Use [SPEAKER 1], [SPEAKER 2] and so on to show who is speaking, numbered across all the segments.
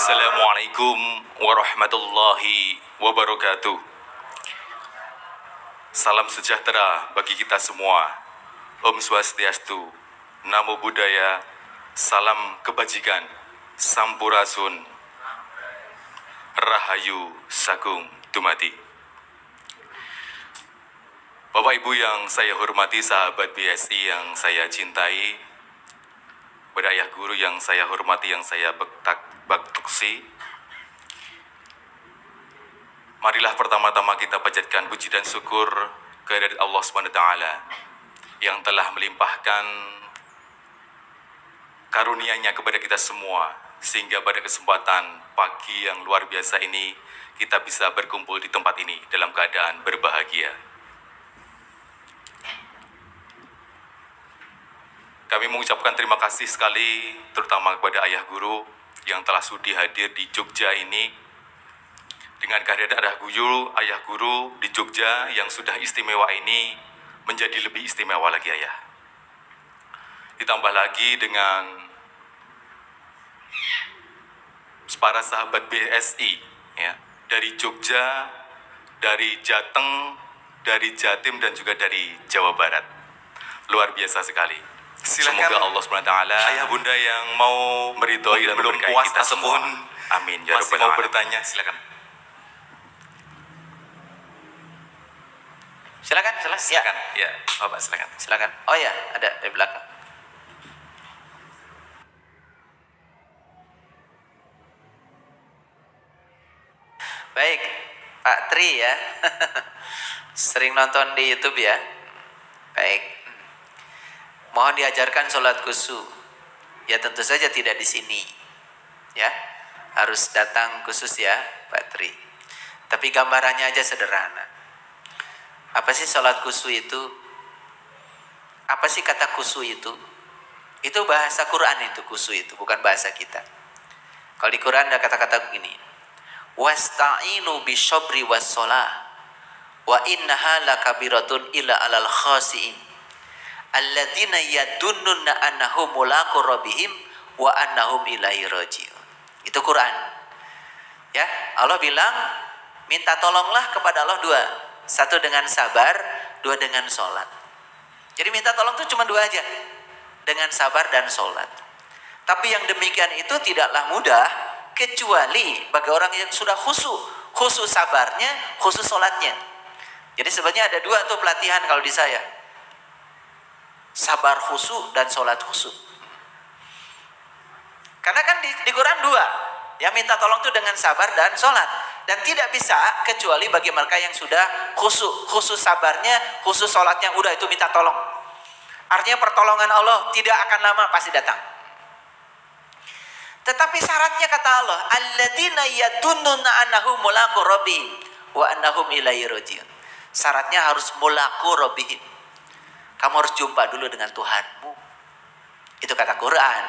[SPEAKER 1] Assalamualaikum warahmatullahi wabarakatuh. Salam sejahtera bagi kita semua. Om Swastiastu, Namo Buddhaya, salam kebajikan, Sampurasun, Rahayu Sagung Dumadi. Bapak Ibu yang saya hormati, sahabat BSI yang saya cintai, Ayah Guru yang saya hormati, yang saya baktuksi, marilah pertama-tama kita panjatkan puji dan syukur kehadirat Allah SWT yang telah melimpahkan karunia-Nya kepada kita semua, sehingga pada kesempatan pagi yang luar biasa ini kita bisa berkumpul di tempat ini dalam keadaan berbahagia. Kami mengucapkan terima kasih sekali terutama kepada Ayah Guru yang telah sudi hadir di Jogja ini. Dengan kehadiran Ayah Guru di Jogja yang sudah istimewa ini menjadi lebih istimewa lagi, Ayah. Ditambah lagi dengan para sahabat BSI ya, dari Jogja, dari Jateng, dari Jatim, dan juga dari Jawa Barat. Luar biasa sekali. Silakan, semoga Allah SWT, Ayah Bunda yang mau meridhoi dan belum puas kita semua. Amin. Ya masih mau bertanya, silakan.
[SPEAKER 2] Silakan.
[SPEAKER 1] Ya, Bapak silakan.
[SPEAKER 2] Silakan. Oh ya, ada di belakang. Baik, Pak Tri ya. Sering nonton di YouTube ya. Baik. Mohon diajarkan sholat khusyuk. Ya tentu saja tidak di sini. Ya, harus datang khusus ya, Pak Tri. Tapi gambarannya aja sederhana. Apa sih sholat khusyuk itu? Apa sih kata khusyuk itu? Itu bahasa Quran itu, khusyuk itu, bukan bahasa kita. Kalau di Quran ada kata-kata begini. Wasta'inu bisyobri wassholah wa innaha lakabiratun illa alal khasiin alladzina yadunnuna annahum mulaqu rabbihim wa annahum ilaihi raji'un. Itu Quran. Ya, Allah bilang minta tolonglah kepada Allah dua. Satu dengan sabar, dua dengan sholat. Jadi minta tolong itu cuma dua aja. Dengan sabar dan sholat. Tapi yang demikian itu tidaklah mudah kecuali bagi orang yang sudah khusyuk. Khusyuk sabarnya, khusyuk sholatnya. Jadi sebenarnya ada dua tuh pelatihan kalau di saya. Sabar khusyuk dan sholat khusyuk. Karena kan di Quran dua. Yang minta tolong itu dengan sabar dan sholat. Dan tidak bisa kecuali bagi mereka yang sudah khusyuk. Khusyuk sabarnya, khusyuk sholatnya, udah itu minta tolong. Artinya pertolongan Allah tidak akan lama, pasti datang. Tetapi syaratnya kata Allah, alladzina yadunnuna annahum mulaqu rabbihim wa annahum ilaihi raji'un. Syaratnya harus mulaqu rabbihim. Kamu harus jumpa dulu dengan Tuhanmu. Itu kata Quran.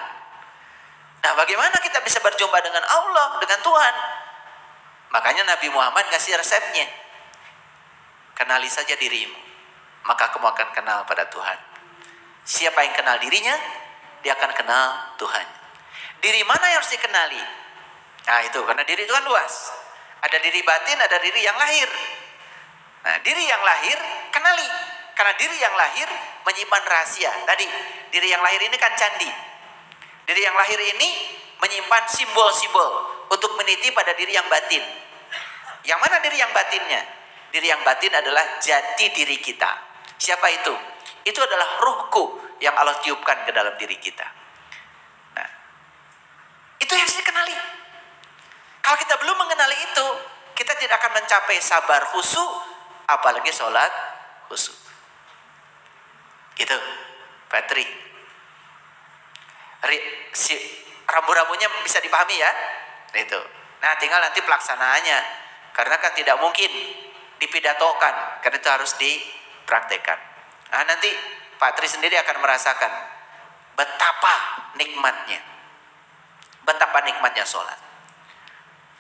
[SPEAKER 2] Nah, bagaimana kita bisa berjumpa dengan Allah, dengan Tuhan? Makanya Nabi Muhammad ngasih resepnya. Kenali saja dirimu, maka kamu akan kenal pada Tuhan. Siapa yang kenal dirinya, dia akan kenal Tuhan. Diri mana yang harus dikenali? Nah itu, karena diri itu kan luas. Ada diri batin, ada diri yang lahir. Nah, diri yang lahir kenali. Karena diri yang lahir menyimpan rahasia. Tadi, diri yang lahir ini kan candi. Diri yang lahir ini menyimpan simbol-simbol untuk meniti pada diri yang batin. Yang mana diri yang batinnya? Diri yang batin adalah jati diri kita. Siapa itu? Itu adalah ruhku yang Allah tiupkan ke dalam diri kita. Nah, itu yang harus dikenali. Kalau kita belum mengenali itu, kita tidak akan mencapai sabar khusyuk, apalagi sholat khusyuk. Gitu, Patri. Rambu-rambunya bisa dipahami ya? Itu. Nah, tinggal nanti pelaksanaannya. Karena kan tidak mungkin dipidatokan, karena itu harus dipraktekkan. Nah, nanti Patri sendiri akan merasakan betapa nikmatnya. Betapa nikmatnya sholat.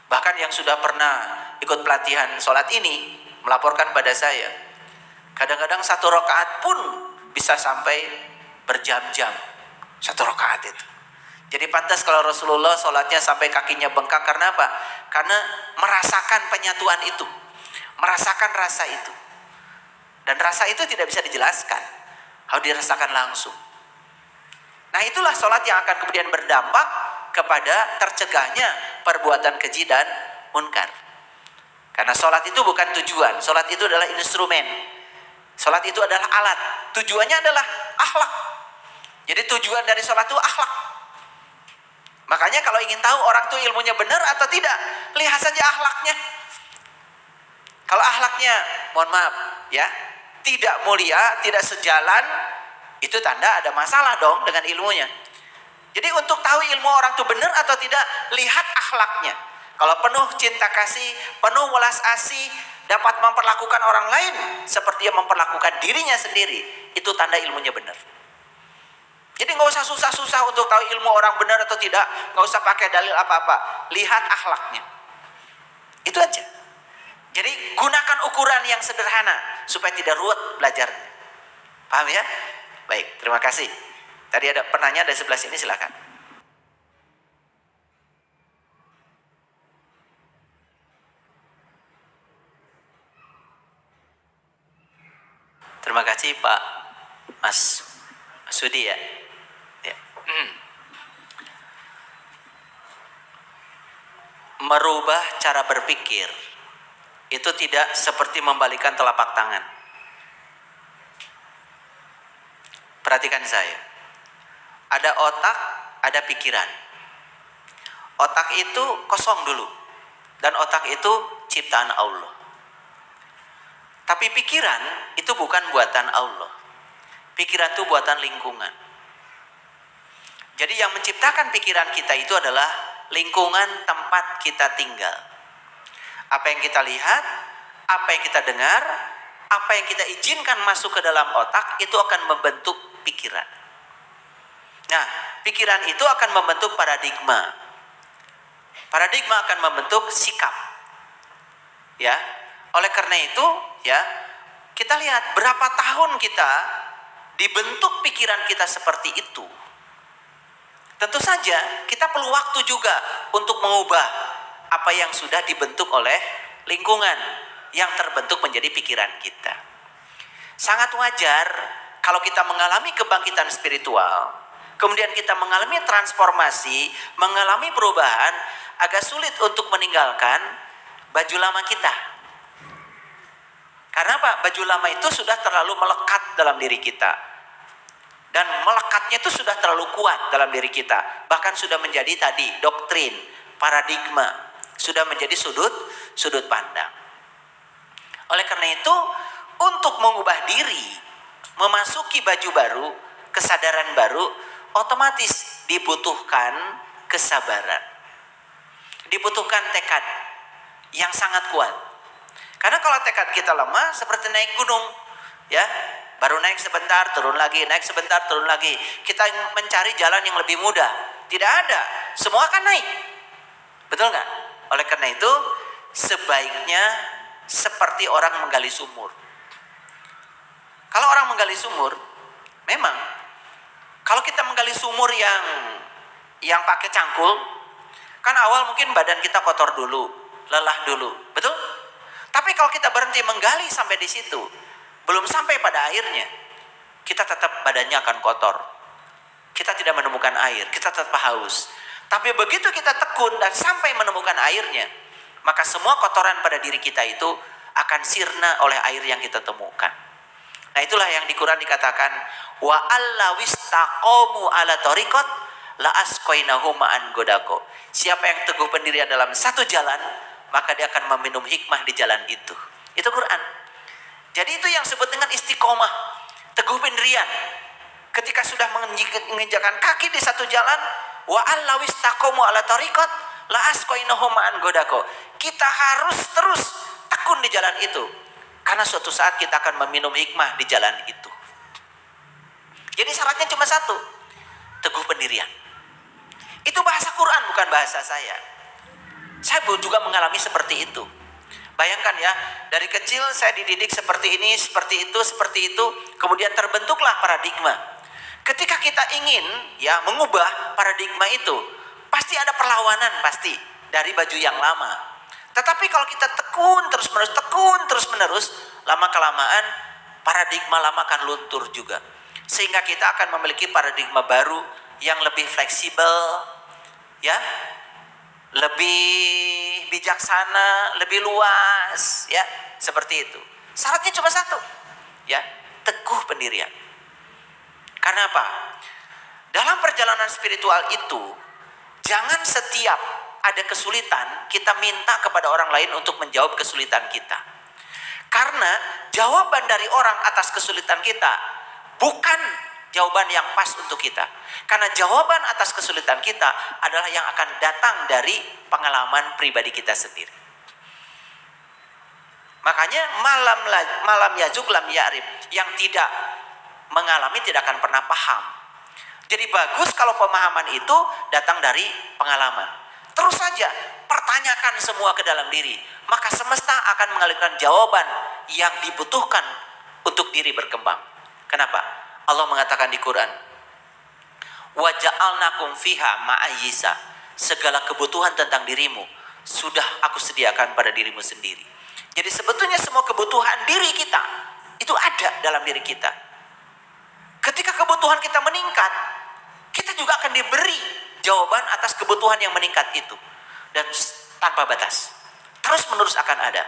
[SPEAKER 2] Bahkan yang sudah pernah ikut pelatihan sholat ini melaporkan pada saya, kadang-kadang satu rakaat pun bisa sampai berjam-jam. Satu rakaat itu. Jadi pantas kalau Rasulullah sholatnya sampai kakinya bengkak, karena apa? Karena merasakan penyatuan itu, merasakan rasa itu. Dan rasa itu tidak bisa dijelaskan, harus dirasakan langsung. Nah itulah sholat yang akan kemudian berdampak kepada tercegahnya perbuatan keji dan munkar. Karena sholat itu bukan tujuan, sholat itu adalah instrumen. Sholat itu adalah alat, tujuannya adalah akhlak. Jadi tujuan dari sholat itu akhlak. Makanya kalau ingin tahu orang itu ilmunya benar atau tidak, lihat saja akhlaknya. Kalau akhlaknya, mohon maaf ya, tidak mulia, tidak sejalan, itu tanda ada masalah dong dengan ilmunya. Jadi untuk tahu ilmu orang itu benar atau tidak, lihat akhlaknya. Kalau penuh cinta kasih, penuh welas asih, dapat memperlakukan orang lain seperti yang memperlakukan dirinya sendiri, itu tanda ilmunya benar. Jadi nggak usah susah-susah untuk tahu ilmu orang benar atau tidak, nggak usah pakai dalil apa-apa, lihat akhlaknya. Itu aja. Jadi gunakan ukuran yang sederhana supaya tidak ruwet belajarnya. Paham ya? Baik, terima kasih. Tadi ada pertanyaan dari sebelah sini, silakan. Terima kasih Pak Mas Sudi ya. Merubah cara berpikir itu tidak seperti membalikan telapak tangan. Perhatikan saya. Ada otak, ada pikiran. Otak itu kosong dulu. Dan otak itu ciptaan Allah. Tapi pikiran itu bukan buatan Allah. Pikiran itu buatan lingkungan. Jadi yang menciptakan pikiran kita itu adalah lingkungan tempat kita tinggal. Apa yang kita lihat, apa yang kita dengar, apa yang kita izinkan masuk ke dalam otak, itu akan membentuk pikiran. Nah, pikiran itu akan membentuk paradigma. Paradigma akan membentuk sikap. Ya. Oleh karena itu, ya, kita lihat berapa tahun kita dibentuk pikiran kita seperti itu. Tentu saja kita perlu waktu juga untuk mengubah apa yang sudah dibentuk oleh lingkungan yang terbentuk menjadi pikiran kita. Sangat wajar kalau kita mengalami kebangkitan spiritual, kemudian kita mengalami transformasi, mengalami perubahan, agak sulit untuk meninggalkan baju lama kita. Karena apa? Baju lama itu sudah terlalu melekat dalam diri kita. Dan melekatnya itu sudah terlalu kuat dalam diri kita. Bahkan sudah menjadi tadi doktrin, paradigma, sudah menjadi sudut pandang. Oleh karena itu, untuk mengubah diri, memasuki baju baru, kesadaran baru, otomatis dibutuhkan kesabaran. Dibutuhkan tekad yang sangat kuat. Karena kalau tekad kita lemah, seperti naik gunung, ya, baru naik sebentar, turun lagi, naik sebentar, turun lagi. Kita mencari jalan yang lebih mudah. Tidak ada. Semua akan naik. Betul nggak? Oleh karena itu, sebaiknya seperti orang menggali sumur. Kalau orang menggali sumur, memang kalau kita menggali sumur yang pakai cangkul, kan awal mungkin badan kita kotor dulu, lelah dulu, betul? Tapi kalau kita berhenti menggali sampai di situ, belum sampai pada airnya, kita tetap badannya akan kotor. Kita tidak menemukan air, kita tetap haus. Tapi begitu kita tekun dan sampai menemukan airnya, maka semua kotoran pada diri kita itu akan sirna oleh air yang kita temukan. Nah itulah yang di Quran dikatakan, wa allawistaqomu ala tariqat la asqainahum ma'an godako. Siapa yang teguh pendirian dalam satu jalan, maka dia akan meminum hikmah di jalan itu. Itu Quran. Jadi itu yang disebut dengan istiqomah, teguh pendirian. Ketika sudah menginjakkan kaki di satu jalan, wa allawistaqomu ala tariqat la asqainahum ma'an godako. Kita harus terus tekun di jalan itu, karena suatu saat kita akan meminum hikmah di jalan itu. Jadi syaratnya cuma satu, teguh pendirian. Itu bahasa Quran, bukan bahasa saya. Saya juga mengalami seperti itu. Bayangkan ya, dari kecil saya dididik seperti ini, seperti itu, kemudian terbentuklah paradigma. Ketika kita ingin ya mengubah paradigma itu, pasti ada perlawanan pasti dari baju yang lama. Tetapi kalau kita tekun terus menerus, lama kelamaan paradigma lama akan luntur juga. Sehingga kita akan memiliki paradigma baru yang lebih fleksibel, ya, lebih bijaksana, lebih luas, ya, seperti itu. Syaratnya cuma satu, ya, teguh pendirian. Karena apa? Dalam perjalanan spiritual itu, jangan setiap ada kesulitan kita minta kepada orang lain untuk menjawab kesulitan kita. Karena jawaban dari orang atas kesulitan kita bukan jawaban yang pas untuk kita. Karena jawaban atas kesulitan kita adalah yang akan datang dari pengalaman pribadi kita sendiri. Makanya malam yazuk lam ya'rif, yang tidak mengalami tidak akan pernah paham. Jadi bagus kalau pemahaman itu datang dari pengalaman. Terus saja pertanyakan semua ke dalam diri, maka semesta akan mengalirkan jawaban yang dibutuhkan untuk diri berkembang. Kenapa? Allah mengatakan di Quran, wa ja'alnakum fiha ma'ayyisa, segala kebutuhan tentang dirimu sudah aku sediakan pada dirimu sendiri. Jadi sebetulnya semua kebutuhan diri kita itu ada dalam diri kita. Ketika kebutuhan kita meningkat, kita juga akan diberi jawaban atas kebutuhan yang meningkat itu. Dan tanpa batas, terus menerus akan ada.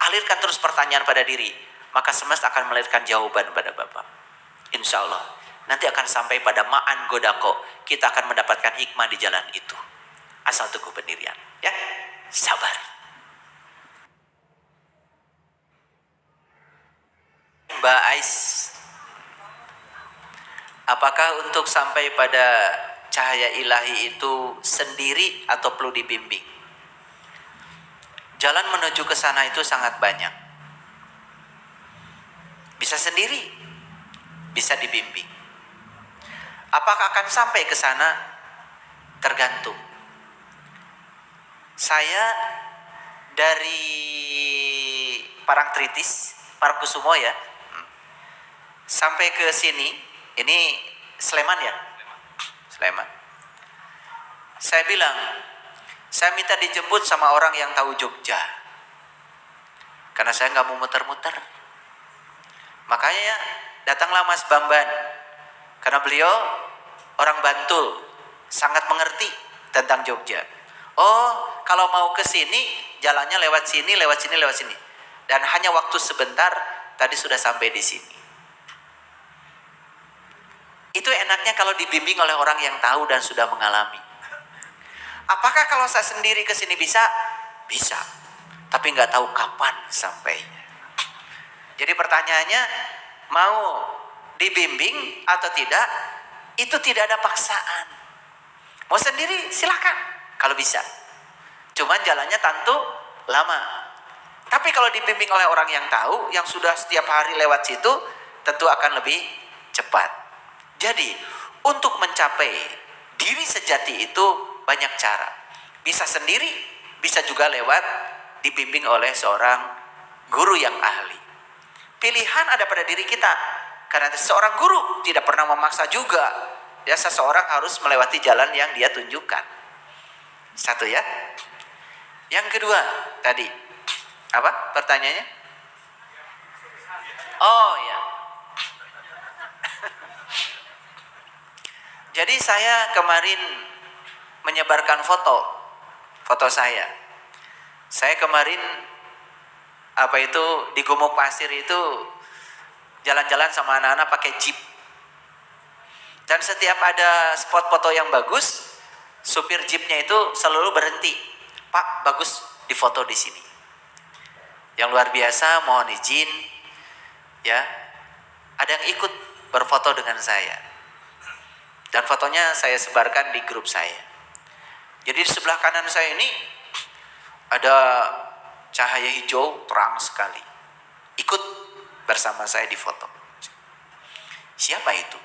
[SPEAKER 2] Alirkan terus pertanyaan pada diri, maka semesta akan melahirkan jawaban pada Bapak. Insya Allah nanti akan sampai pada ma'an godako, kita akan mendapatkan hikmah di jalan itu. Asal teguh pendirian, ya, sabar. Mbak Ais, apakah untuk sampai pada cahaya ilahi itu sendiri atau perlu dibimbing? Jalan menuju ke sana itu sangat banyak. Bisa sendiri, bisa dibimbing. Apakah akan sampai ke sana? Tergantung. Saya dari Parangtritis, Parangkusumo ya, sampai ke sini, ini Sleman ya? Sleman. Saya bilang, saya minta dijemput sama orang yang tahu Jogja. Karena saya nggak mau muter-muter. Makanya datanglah Mas Bamban. Karena beliau orang Bantul, sangat mengerti tentang Jogja. Oh, kalau mau ke sini, jalannya lewat sini, lewat sini, lewat sini. Dan hanya waktu sebentar, tadi sudah sampai di sini. Itu enaknya kalau dibimbing oleh orang yang tahu dan sudah mengalami. Apakah kalau saya sendiri ke sini bisa? Bisa. Tapi nggak tahu kapan sampainya. Jadi pertanyaannya, mau dibimbing atau tidak? Itu tidak ada paksaan. Mau sendiri silakan kalau bisa. Cuman jalannya tentu lama. Tapi kalau dibimbing oleh orang yang tahu, yang sudah setiap hari lewat situ, tentu akan lebih cepat. Jadi, untuk mencapai diri sejati itu banyak cara. Bisa sendiri, bisa juga lewat dibimbing oleh seorang guru yang ahli. Pilihan ada pada diri kita. Karena seorang guru tidak pernah memaksa juga. Ya, seseorang harus melewati jalan yang dia tunjukkan. Satu ya. Yang kedua, tadi apa pertanyaannya? Oh ya. Jadi saya kemarin menyebarkan foto saya. Saya kemarin di Gumuk Pasir itu jalan-jalan sama anak-anak pakai jeep. Dan setiap ada spot foto yang bagus, supir jeepnya itu selalu berhenti. Pak, bagus difoto di sini. Yang luar biasa, mohon izin, ya, ada yang ikut berfoto dengan saya. Dan fotonya saya sebarkan di grup saya. Jadi di sebelah kanan saya ini ada cahaya hijau terang sekali. Ikut bersama saya di foto. Siapa itu?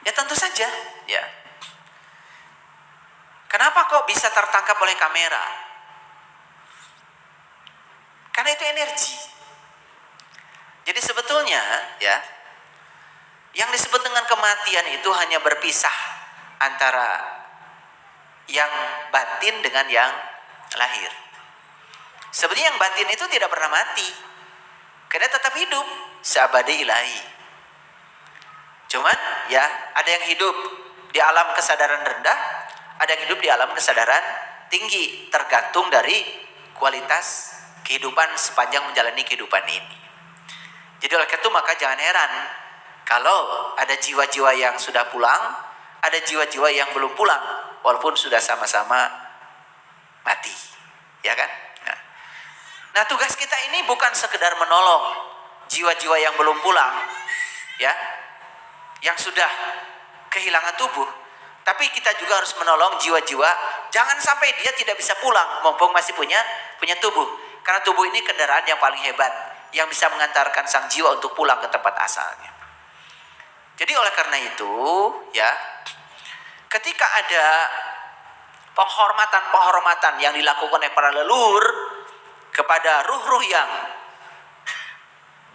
[SPEAKER 2] Ya tentu saja, ya. Kenapa kok bisa tertangkap oleh kamera? Karena itu energi. Jadi sebetulnya, ya, Yang disebut dengan kematian itu hanya berpisah antara yang batin dengan yang lahir. Sebenarnya yang batin itu tidak pernah mati, karena tetap hidup seabadi ilahi. Cuman ya ada yang hidup di alam kesadaran rendah, ada yang hidup di alam kesadaran tinggi, tergantung dari kualitas kehidupan sepanjang menjalani kehidupan ini. Jadi oleh itu maka jangan heran kalau ada jiwa-jiwa yang sudah pulang, ada jiwa-jiwa yang belum pulang, walaupun sudah sama-sama mati, ya kan? Nah tugas kita ini bukan sekedar menolong jiwa-jiwa yang belum pulang, ya, yang sudah kehilangan tubuh, tapi kita juga harus menolong jiwa-jiwa jangan sampai dia tidak bisa pulang mumpung masih punya tubuh, karena tubuh ini kendaraan yang paling hebat yang bisa mengantarkan sang jiwa untuk pulang ke tempat asalnya. Jadi oleh karena itu, ya, ketika ada penghormatan yang dilakukan oleh para leluhur kepada ruh-ruh yang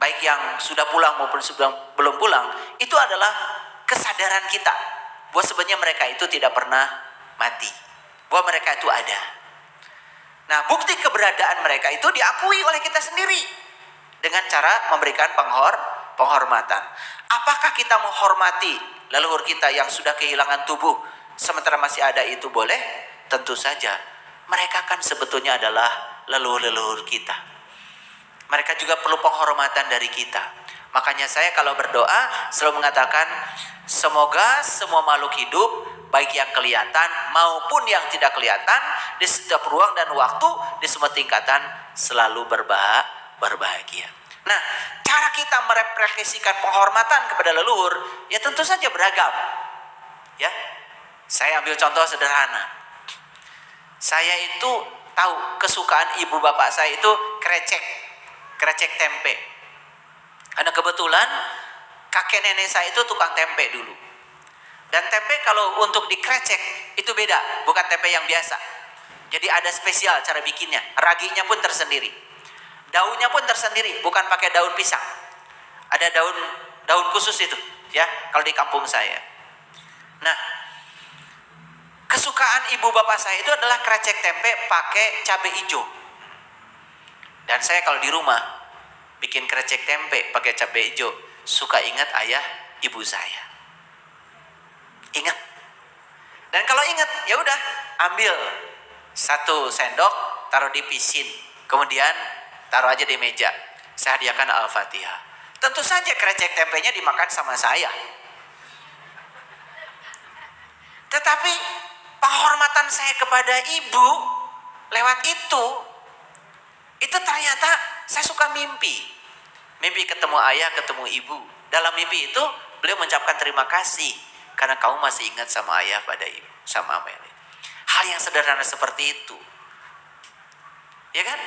[SPEAKER 2] baik yang sudah pulang maupun sudah belum pulang, itu adalah kesadaran kita bahwa sebenarnya mereka itu tidak pernah mati, bahwa mereka itu ada. Nah, bukti keberadaan mereka itu diakui oleh kita sendiri dengan cara memberikan penghormatan. Apakah kita menghormati leluhur kita yang sudah kehilangan tubuh sementara masih ada itu boleh? Tentu saja. Mereka kan sebetulnya adalah leluhur-leluhur kita. Mereka juga perlu penghormatan dari kita. Makanya saya kalau berdoa selalu mengatakan, semoga semua makhluk hidup, baik yang kelihatan maupun yang tidak kelihatan, di setiap ruang dan waktu, di semua tingkatan selalu berbahagia. Nah, cara kita merepresentasikan penghormatan kepada leluhur, ya tentu saja beragam. Ya, saya ambil contoh sederhana. Saya itu tahu kesukaan ibu bapak saya itu krecek tempe. Karena kebetulan kakek nenek saya itu tukang tempe dulu. Dan tempe kalau untuk dikrecek itu beda, bukan tempe yang biasa. Jadi ada spesial cara bikinnya, raginya pun tersendiri. Daunnya pun tersendiri, bukan pakai daun pisang. Ada daun khusus itu, ya, kalau di kampung saya. Nah, kesukaan ibu bapak saya itu adalah krecek tempe pakai cabai hijau. Dan saya kalau di rumah bikin krecek tempe pakai cabai hijau, suka ingat ayah ibu saya. Ingat. Dan kalau ingat, ya udah, ambil 1 sendok, taruh di pisin, kemudian taruh aja di meja. Saya hadiahkan Al-Fatihah. Tentu saja krecek tempenya dimakan sama saya. Tetapi penghormatan saya kepada ibu lewat itu ternyata saya suka mimpi ketemu ayah, ketemu ibu. Dalam mimpi itu beliau mengucapkan terima kasih karena kamu masih ingat sama ayah pada ibu, sama Meli. Hal yang sederhana seperti itu, ya kan?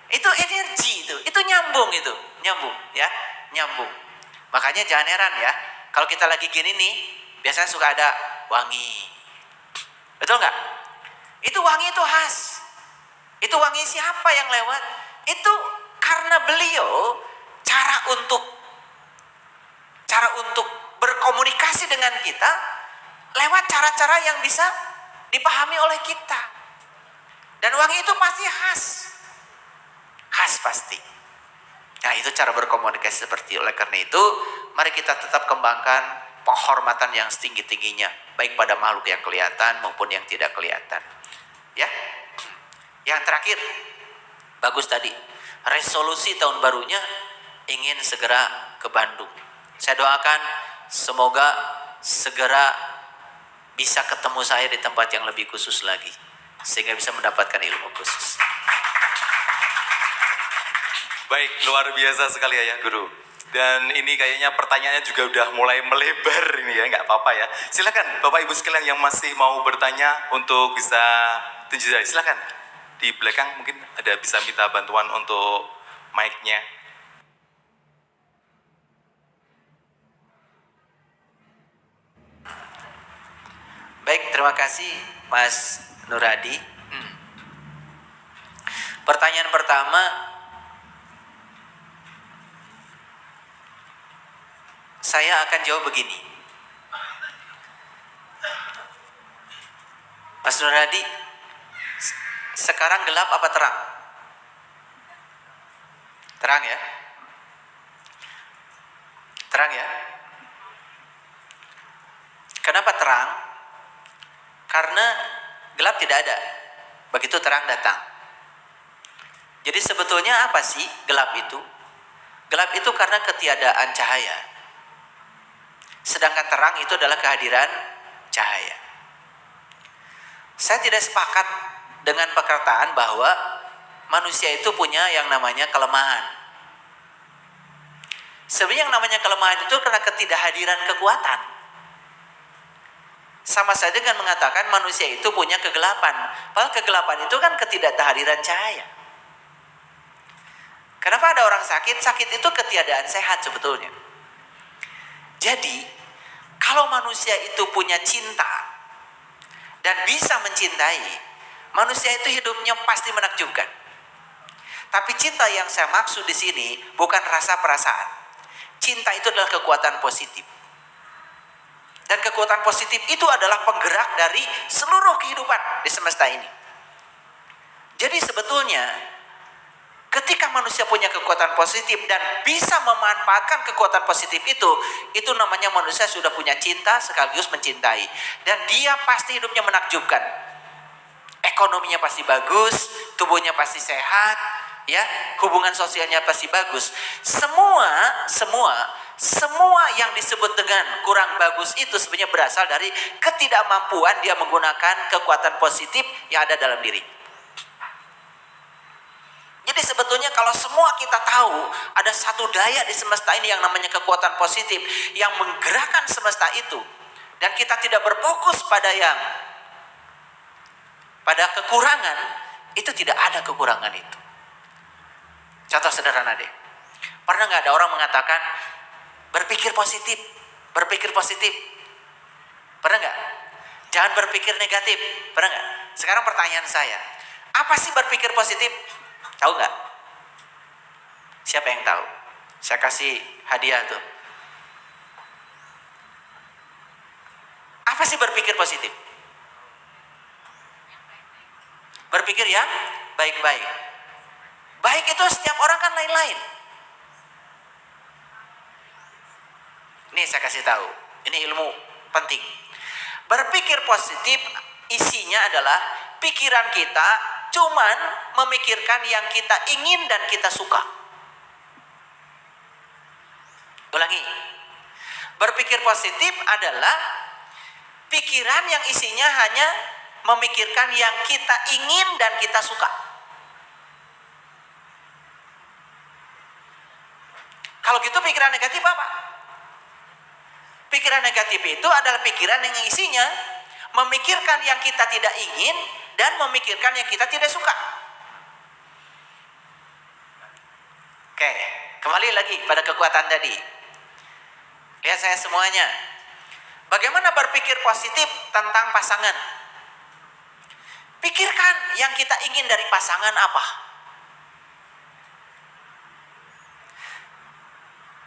[SPEAKER 2] Itu energi, itu nyambung, ya, nyambung. Makanya jangan heran ya, kalau kita lagi gini nih, biasanya suka ada wangi. Betul nggak? Itu wangi itu khas. Itu wangi siapa yang lewat? Itu karena beliau cara untuk berkomunikasi dengan kita lewat cara-cara yang bisa dipahami oleh kita. Dan wangi itu pasti khas pasti. Nah, itu cara berkomunikasi seperti. Oleh karena itu, mari kita tetap kembangkan penghormatan yang setinggi-tingginya, baik pada makhluk yang kelihatan maupun yang tidak kelihatan. Ya. Yang terakhir, bagus tadi. Resolusi tahun barunya ingin segera ke Bandung. Saya doakan semoga segera bisa ketemu saya di tempat yang lebih khusus lagi, sehingga bisa mendapatkan ilmu khusus.
[SPEAKER 1] Baik, luar biasa sekali ya Guru. Dan ini kayaknya pertanyaannya juga udah mulai melebar ini ya, nggak apa-apa ya. Silakan Bapak Ibu sekalian yang masih mau bertanya untuk bisa tunjuk jari, silakan. Di belakang mungkin ada bisa minta bantuan untuk mic-nya.
[SPEAKER 2] Baik, terima kasih Mas Nuradi. Pertanyaan pertama, Saya akan jawab begini. Mas Nur Hadi, sekarang gelap apa terang? Terang ya? Terang ya? Kenapa terang? Karena gelap tidak ada. Begitu terang datang. Jadi sebetulnya apa sih gelap itu? Gelap itu karena ketiadaan cahaya. Sedangkan terang itu adalah kehadiran cahaya. Saya tidak sepakat dengan perkataan bahwa manusia itu punya yang namanya kelemahan. Sebenarnya yang namanya kelemahan itu karena ketidakhadiran kekuatan. Sama saja dengan mengatakan manusia itu punya kegelapan. Padahal kegelapan itu kan ketidakhadiran cahaya. Kenapa ada orang sakit? Sakit itu ketiadaan sehat sebetulnya. Jadi, kalau manusia itu punya cinta dan bisa mencintai, manusia itu hidupnya pasti menakjubkan. Tapi cinta yang saya maksud di sini bukan rasa perasaan. Cinta itu adalah kekuatan positif. Dan kekuatan positif itu adalah penggerak dari seluruh kehidupan di semesta ini. Jadi sebetulnya ketika manusia punya kekuatan positif dan bisa memanfaatkan kekuatan positif itu namanya manusia sudah punya cinta sekaligus mencintai. Dan dia pasti hidupnya menakjubkan. Ekonominya pasti bagus, tubuhnya pasti sehat, ya, hubungan sosialnya pasti bagus. Semua yang disebut dengan kurang bagus itu sebenarnya berasal dari ketidakmampuan dia menggunakan kekuatan positif yang ada dalam diri. Jadi sebetulnya kalau semua kita tahu ada satu daya di semesta ini yang namanya kekuatan positif yang menggerakkan semesta itu, dan kita tidak berfokus pada kekurangan, itu tidak ada kekurangan itu. Contoh sederhana deh. Pernah nggak ada orang mengatakan berpikir positif, berpikir positif? Pernah nggak? Jangan berpikir negatif. Pernah nggak? Sekarang pertanyaan saya, apa sih berpikir positif? Tahu nggak? Siapa yang tahu? Saya kasih hadiah tuh. Apa sih berpikir positif? Berpikir yang baik-baik. Baik itu setiap orang kan lain-lain. Ini saya kasih tahu. Ini ilmu penting. Berpikir positif isinya adalah pikiran kita cuman memikirkan yang kita ingin dan kita suka. Ulangi. Berpikir positif adalah pikiran yang isinya hanya memikirkan yang kita ingin dan kita suka. Kalau gitu pikiran negatif apa? Pikiran negatif itu adalah pikiran yang isinya memikirkan yang kita tidak ingin dan memikirkan yang kita tidak suka. Oke, kembali lagi pada kekuatan tadi. Lihat saya semuanya. Bagaimana berpikir positif tentang pasangan? Pikirkan yang kita ingin dari pasangan apa.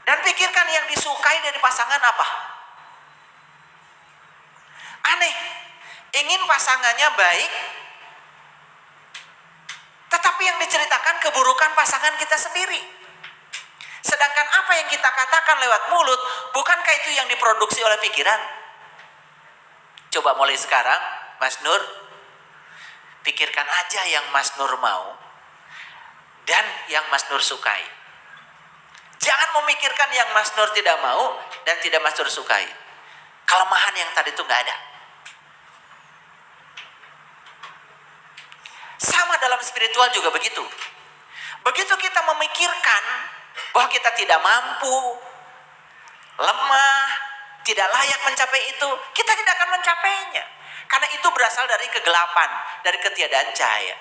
[SPEAKER 2] Dan pikirkan yang disukai dari pasangan apa. Aneh, ingin pasangannya baik, tetapi yang diceritakan keburukan pasangan kita sendiri. Sedangkan apa yang kita katakan lewat mulut, bukankah itu yang diproduksi oleh pikiran? Coba mulai sekarang, Mas Nur, pikirkan aja yang Mas Nur mau dan yang Mas Nur sukai. Jangan memikirkan yang Mas Nur tidak mau dan tidak Mas Nur sukai. Kelemahan yang tadi itu nggak ada. Sama dalam spiritual juga begitu. Begitu kita memikirkan bahwa kita tidak mampu, lemah, tidak layak mencapai itu, kita tidak akan mencapainya. Karena itu berasal dari kegelapan, dari ketiadaan cahaya.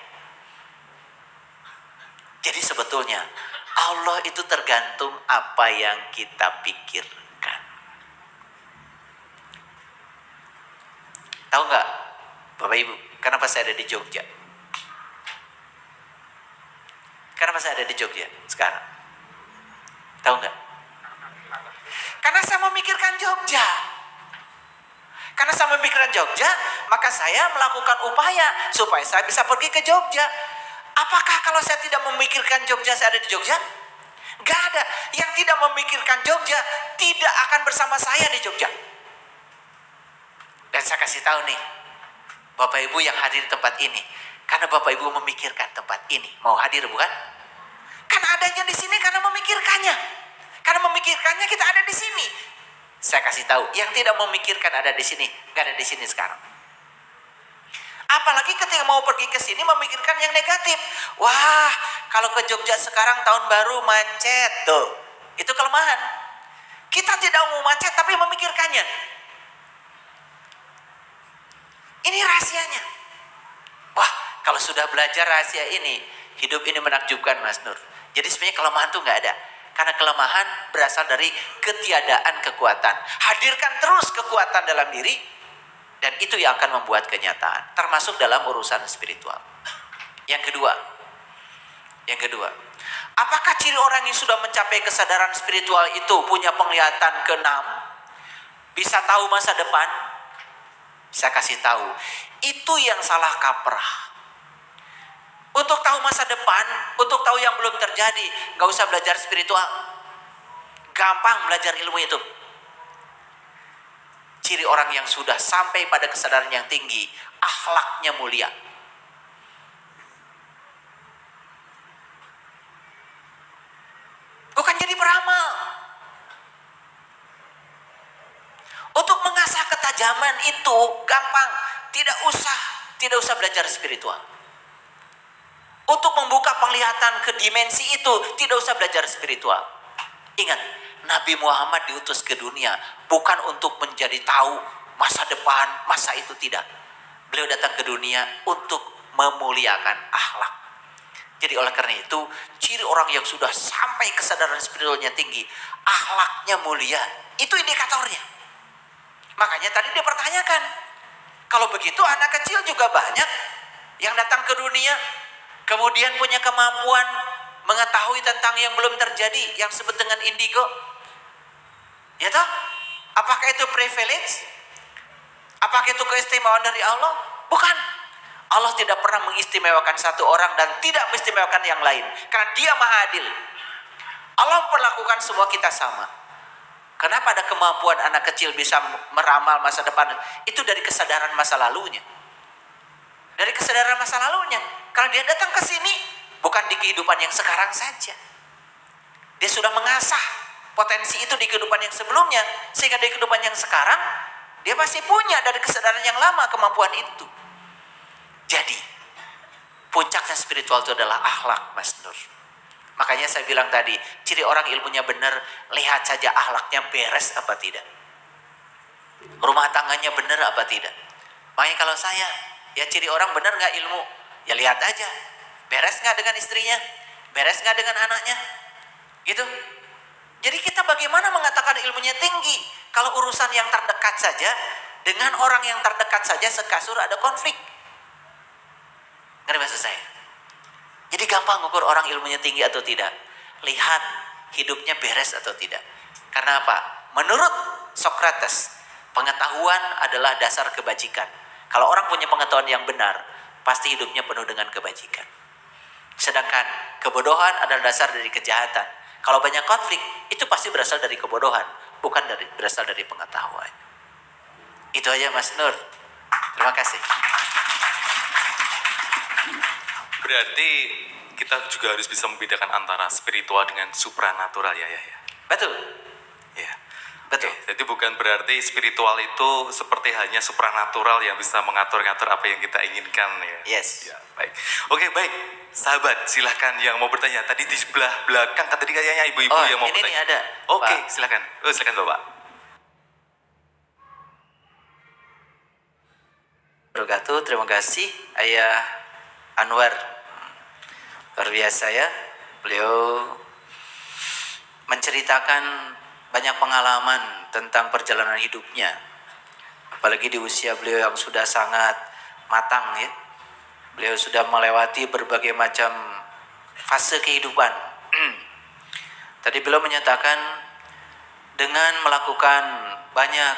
[SPEAKER 2] Jadi sebetulnya Allah itu tergantung apa yang kita pikirkan. Tahu nggak, Bapak Ibu, kenapa saya ada di Jogja? Kenapa saya ada di Jogja sekarang? Tahu nggak? Karena saya memikirkan Jogja. Karena saya memikirkan Jogja, maka saya melakukan upaya supaya saya bisa pergi ke Jogja. Apakah kalau saya tidak memikirkan Jogja, saya ada di Jogja? Gak ada. Yang tidak memikirkan Jogja tidak akan bersama saya di Jogja. Dan saya kasih tahu nih, Bapak Ibu yang hadir di tempat ini, karena Bapak Ibu memikirkan tempat ini, mau hadir bukan? Karena adanya di sini karena memikirkannya. Karena memikirkannya kita ada di sini. Saya kasih tahu, yang tidak memikirkan ada di sini, gak ada di sini sekarang. Apalagi ketika mau pergi ke sini memikirkan yang negatif. Wah, kalau ke Jogja sekarang tahun baru macet tuh. Itu kelemahan. Kita tidak mau macet tapi memikirkannya. Ini rahasianya. Wah, kalau sudah belajar rahasia ini, hidup ini menakjubkan Mas Nur. Jadi sebenarnya kelemahan tuh gak ada. Karena kelemahan berasal dari ketiadaan kekuatan. Hadirkan terus kekuatan dalam diri, dan itu yang akan membuat kenyataan. Termasuk dalam urusan spiritual. Yang kedua, apakah ciri orang yang sudah mencapai kesadaran spiritual itu punya penglihatan keenam? Bisa tahu masa depan? Saya kasih tahu, itu yang salah kaprah. Untuk tahu masa depan, untuk tahu yang belum terjadi, gak usah belajar spiritual. Gampang belajar ilmu itu. Ciri orang yang sudah sampai pada kesadaran yang tinggi, akhlaknya mulia. Bukan jadi peramal. Untuk mengasah ketajaman itu gampang, tidak usah belajar spiritual. Untuk membuka penglihatan ke dimensi itu tidak usah belajar spiritual. Ingat, Nabi Muhammad diutus ke dunia bukan untuk menjadi tahu masa depan, masa itu, tidak. Beliau datang ke dunia untuk memuliakan akhlak. Jadi oleh karena itu, ciri orang yang sudah sampai kesadaran spiritualnya tinggi, akhlaknya mulia, itu indikatornya. Makanya tadi dia pertanyakan, kalau begitu anak kecil juga banyak yang datang ke dunia, kemudian punya kemampuan mengetahui tentang yang belum terjadi, yang disebut dengan indigo. Ya toh? Apakah itu privilege? Apakah itu keistimewaan dari Allah? Bukan. Allah tidak pernah mengistimewakan satu orang dan tidak mengistimewakan yang lain. Karena Dia Maha Adil. Allah memperlakukan semua kita sama. Kenapa ada kemampuan anak kecil bisa meramal masa depan? Itu dari kesadaran masa lalunya. Dari kesadaran masa lalunya. Karena dia datang ke sini bukan di kehidupan yang sekarang saja. Dia sudah mengasah potensi itu di kehidupan yang sebelumnya. Sehingga di kehidupan yang sekarang, dia masih punya dari kesadaran yang lama kemampuan itu. Jadi, puncaknya spiritual itu adalah akhlak, Mas Nur. Makanya saya bilang tadi, ciri orang ilmunya benar, lihat saja akhlaknya beres apa tidak. Rumah tangganya benar apa tidak. Makanya kalau saya, ya ciri orang benar gak ilmu? Ya lihat aja, beres gak dengan istrinya? Beres gak dengan anaknya? Gitu. Jadi kita bagaimana mengatakan ilmunya tinggi? Kalau urusan yang terdekat saja, dengan orang yang terdekat saja sekasur ada konflik. Ngerti maksud saya? Jadi gampang ngukur orang ilmunya tinggi atau tidak. Lihat hidupnya beres atau tidak. Karena apa? Menurut Socrates, pengetahuan adalah dasar kebajikan. Kalau orang punya pengetahuan yang benar, pasti hidupnya penuh dengan kebajikan. Sedangkan kebodohan adalah dasar dari kejahatan. Kalau banyak konflik, itu pasti berasal dari kebodohan, bukan berasal dari pengetahuan. Itu aja Mas Nur. Terima kasih.
[SPEAKER 1] Berarti kita juga harus bisa membedakan antara spiritual dengan supranatural ya.
[SPEAKER 2] Betul.
[SPEAKER 1] Ya.
[SPEAKER 2] Betul.
[SPEAKER 1] Oke, jadi bukan berarti spiritual itu seperti hanya supranatural yang bisa mengatur-ngatur apa yang kita inginkan ya.
[SPEAKER 2] Yes.
[SPEAKER 1] Ya, baik. Oke, baik. Sahabat, silahkan yang mau bertanya. Tadi di sebelah belakang tadi kayaknya ibu-ibu yang mau
[SPEAKER 2] ini
[SPEAKER 1] bertanya.
[SPEAKER 2] nih ada.
[SPEAKER 1] Oke,
[SPEAKER 2] Pak.
[SPEAKER 1] silahkan. Silahkan Bapak.
[SPEAKER 2] Terima kasih Ayah Anwar. Luar biasa ya. Beliau menceritakan banyak pengalaman tentang perjalanan hidupnya. Apalagi di usia beliau yang sudah sangat matang ya. Beliau sudah melewati berbagai macam fase kehidupan. Tadi beliau menyatakan dengan melakukan banyak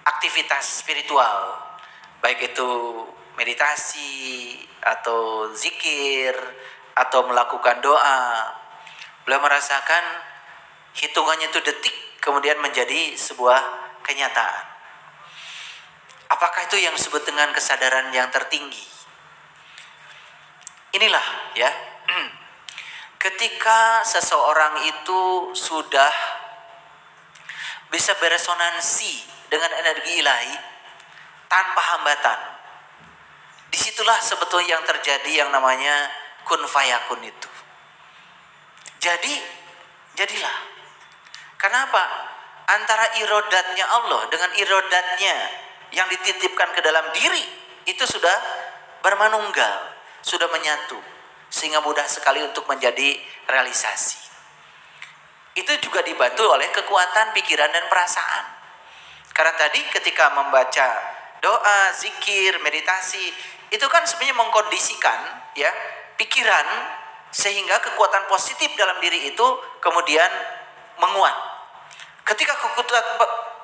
[SPEAKER 2] aktivitas spiritual, baik itu meditasi atau zikir atau melakukan doa. Beliau merasakan hitungannya itu detik kemudian menjadi sebuah kenyataan. Apakah itu yang disebut dengan kesadaran yang tertinggi? Inilah ya, ketika seseorang itu sudah bisa beresonansi dengan energi ilahi tanpa hambatan, disitulah sebetulnya yang terjadi yang namanya kun fayakun itu. Jadilah. Kenapa? Antara irodatnya Allah dengan irodatnya yang dititipkan ke dalam diri itu sudah bermanunggal, sudah menyatu, sehingga mudah sekali untuk menjadi realisasi. Itu juga dibantu oleh kekuatan pikiran dan perasaan. Karena tadi ketika membaca doa, zikir, meditasi, itu kan sebenarnya mengkondisikan ya pikiran sehingga kekuatan positif dalam diri itu kemudian menguat. Ketika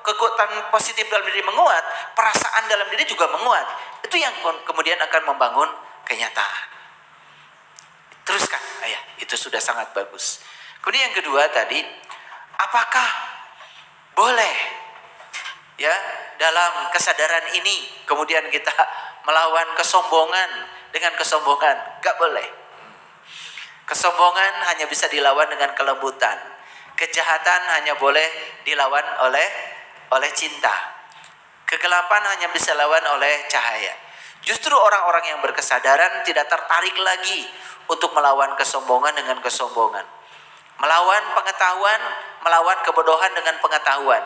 [SPEAKER 2] kekuatan positif dalam diri menguat, perasaan dalam diri juga menguat. Itu yang kemudian akan membangun kenyataan. Teruskan, ayah, itu sudah sangat bagus. Kemudian yang kedua tadi, apakah boleh ya dalam kesadaran ini kemudian kita melawan kesombongan dengan kesombongan? Gak boleh. Kesombongan hanya bisa dilawan dengan kelembutan. Kejahatan hanya boleh dilawan oleh cinta. Kegelapan hanya bisa lawan oleh cahaya. Justru orang-orang yang berkesadaran tidak tertarik lagi untuk melawan kesombongan dengan kesombongan. Melawan pengetahuan, melawan kebodohan dengan pengetahuan.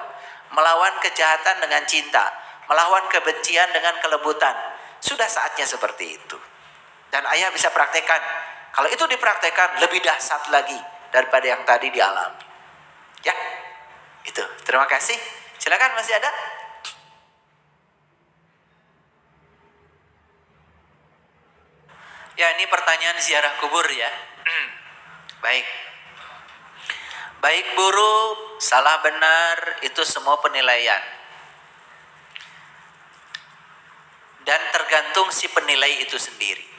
[SPEAKER 2] Melawan kejahatan dengan cinta. Melawan kebencian dengan kelembutan. Sudah saatnya seperti itu. Dan ayah bisa praktekkan. Kalau itu dipraktekkan lebih dahsyat lagi daripada yang tadi dialami. Ya, itu. Terima kasih. Silakan, masih ada? Ya, ini pertanyaan ziarah kubur ya. Baik. Baik buruk, salah benar, itu semua penilaian. Dan tergantung si penilai itu sendiri.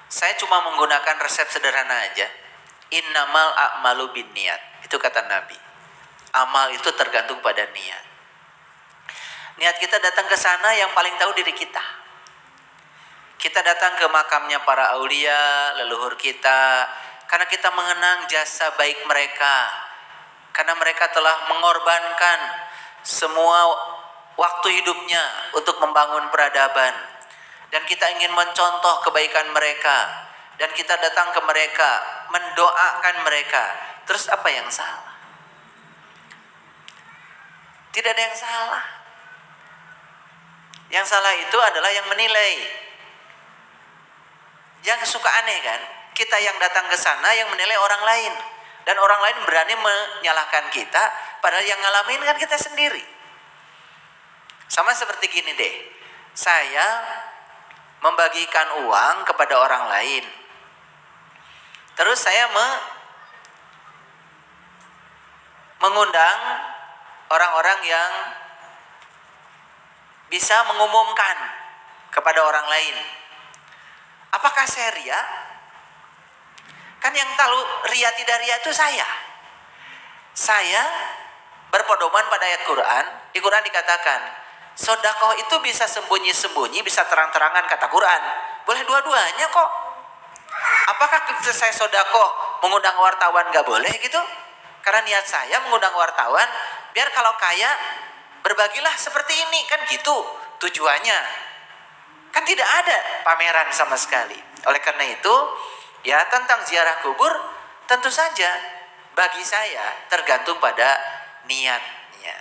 [SPEAKER 2] Saya cuma menggunakan resep sederhana aja. Innamal a'malu binniyat. Itu kata Nabi. Amal itu tergantung pada niat. Niat kita datang ke sana yang paling tahu diri kita. Kita datang ke makamnya para aulia, leluhur kita, karena kita mengenang jasa baik mereka. Karena mereka telah mengorbankan semua waktu hidupnya untuk membangun peradaban. Dan kita ingin mencontoh kebaikan mereka. Dan kita datang ke mereka, mendoakan mereka. Terus apa yang salah? Tidak ada yang salah. Yang salah itu adalah yang menilai. Yang suka aneh kan? Kita yang datang ke sana yang menilai orang lain. Dan orang lain berani menyalahkan kita, padahal yang ngalamin kan kita sendiri. Sama seperti gini deh. Saya membagikan uang kepada orang lain. Terus saya mengundang orang-orang yang bisa mengumumkan kepada orang lain. Apakah saya ria? Kan yang tahu ria tidak ria itu saya. Saya berpedoman pada ayat Quran. Di Quran dikatakan, sedekah itu bisa sembunyi-sembunyi, bisa terang-terangan kata Quran. Boleh dua-duanya kok. Apakah saya sedekah mengundang wartawan gak boleh gitu? Karena niat saya mengundang wartawan, biar kalau kaya berbagilah seperti ini, kan gitu tujuannya. Kan tidak ada pameran sama sekali. Oleh karena itu, ya tentang ziarah kubur, tentu saja bagi saya tergantung pada niatnya.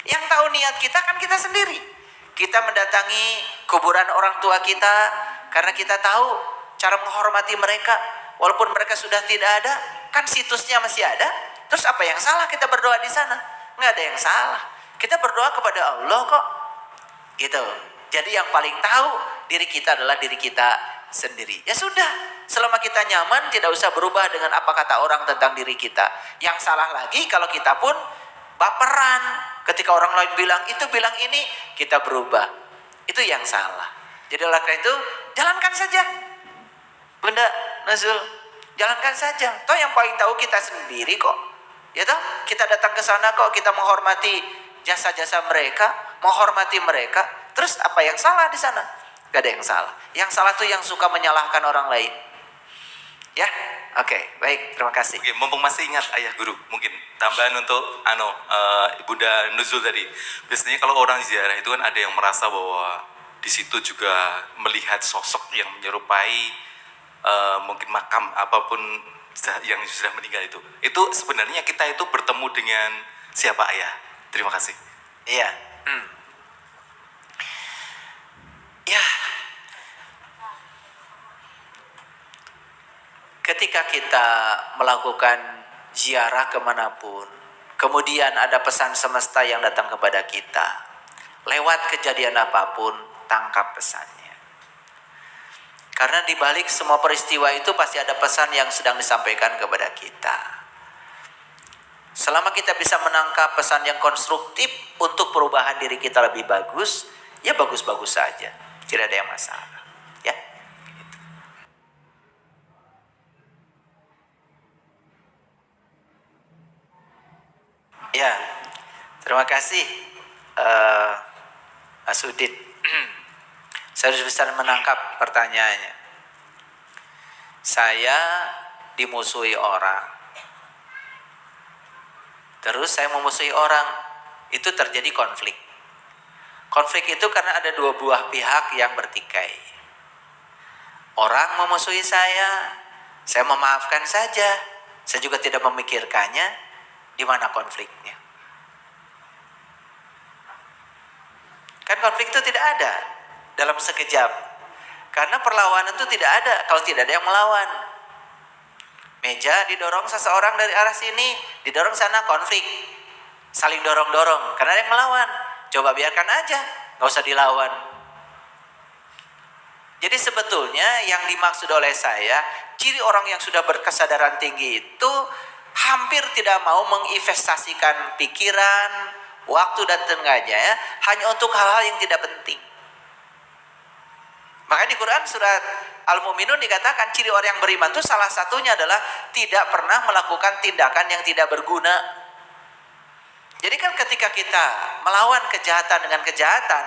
[SPEAKER 2] Yang tahu niat kita kan kita sendiri. Kita mendatangi kuburan orang tua kita karena kita tahu cara menghormati mereka. Walaupun mereka sudah tidak ada, kan situsnya masih ada. Terus apa yang salah kita berdoa di sana? Nggak ada yang salah. Kita berdoa kepada Allah kok. Gitu. Jadi yang paling tahu diri kita adalah diri kita sendiri. Ya sudah, selama kita nyaman tidak usah berubah dengan apa kata orang tentang diri kita. Yang salah lagi kalau kita pun baperan ketika orang lain bilang itu bilang ini, kita berubah. Itu yang salah. Jadi oleh karena itu jalankan saja. Bunda Nazul, jalankan saja. Toh yang paling tahu kita sendiri kok. Ya toh, kita datang ke sana kok, kita menghormati jasa-jasa mereka, menghormati mereka. Terus apa yang salah di sana? Gak ada yang salah. Yang salah tuh yang suka menyalahkan orang lain. Ya, oke, baik, terima kasih.
[SPEAKER 1] Oke, mumpung masih ingat ayah guru, mungkin tambahan untuk Bunda Nuzul tadi. Biasanya kalau orang ziarah itu kan ada yang merasa bahwa di situ juga melihat sosok yang menyerupai mungkin makam apapun yang sudah meninggal itu. Itu sebenarnya kita itu bertemu dengan siapa ayah? Terima kasih.
[SPEAKER 2] Iya. Ya. Ketika kita melakukan ziarah kemanapun, kemudian ada pesan semesta yang datang kepada kita, lewat kejadian apapun, tangkap pesannya. Karena di balik semua peristiwa itu pasti ada pesan yang sedang disampaikan kepada kita. Selama kita bisa menangkap pesan yang konstruktif untuk perubahan diri kita lebih bagus, ya bagus-bagus saja. Tidak ada yang masalah. Ya. Ya, terima kasih Mas Udin. Saya harus bisa menangkap pertanyaannya. Saya dimusuhi orang. Terus saya memusuhi orang. Itu terjadi konflik. Konflik itu karena ada dua buah pihak yang bertikai. Orang memusuhi saya memaafkan saja. Saya juga tidak memikirkannya. Di mana konfliknya? Kan konflik itu tidak ada dalam sekejap. Karena perlawanan itu tidak ada kalau tidak ada yang melawan. Meja didorong seseorang dari arah sini, didorong sana, konflik. Saling dorong-dorong karena ada yang melawan. Coba biarkan aja, gak usah dilawan. Jadi sebetulnya yang dimaksud oleh saya, ciri orang yang sudah berkesadaran tinggi itu hampir tidak mau menginvestasikan pikiran, waktu dan tenaganya ya, hanya untuk hal-hal yang tidak penting. Makanya di Quran surat Al-Mu'minun dikatakan ciri orang yang beriman itu salah satunya adalah tidak pernah melakukan tindakan yang tidak berguna. Jadi kan ketika kita melawan kejahatan dengan kejahatan,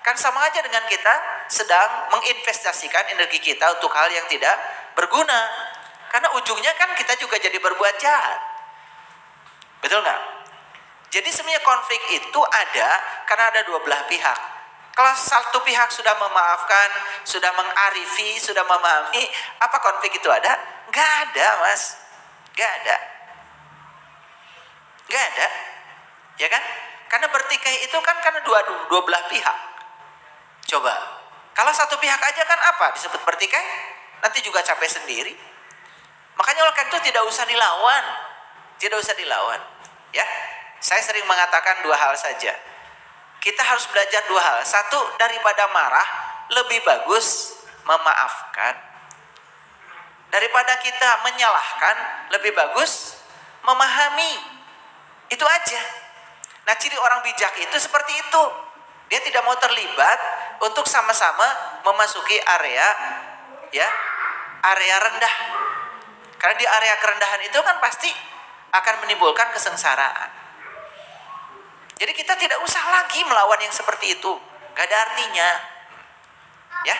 [SPEAKER 2] kan sama aja dengan kita sedang menginvestasikan energi kita untuk hal yang tidak berguna. Karena ujungnya kan kita juga jadi berbuat jahat. Betul nggak? Jadi sebenarnya konflik itu ada karena ada dua belah pihak. Kalau satu pihak sudah memaafkan, sudah mengarifi, sudah memahami, apa konflik itu ada? Nggak ada, Mas. Nggak ada. Nggak ada. Ya kan? Karena bertikai itu kan karena dua belah pihak. Coba, kalau satu pihak aja kan apa? Disebut bertikai? Nanti juga capek sendiri. Makanya oleh karena itu tidak usah dilawan. Tidak usah dilawan. Ya, saya sering mengatakan dua hal saja. Kita harus belajar dua hal. Satu, daripada marah, lebih bagus memaafkan. Daripada kita menyalahkan, lebih bagus memahami. Itu aja. Nah, ciri orang bijak itu seperti itu. Dia tidak mau terlibat untuk sama-sama memasuki area rendah. Karena di area kerendahan itu kan pasti akan menimbulkan kesengsaraan. Jadi kita tidak usah lagi melawan yang seperti itu. Gak ada artinya. Ya.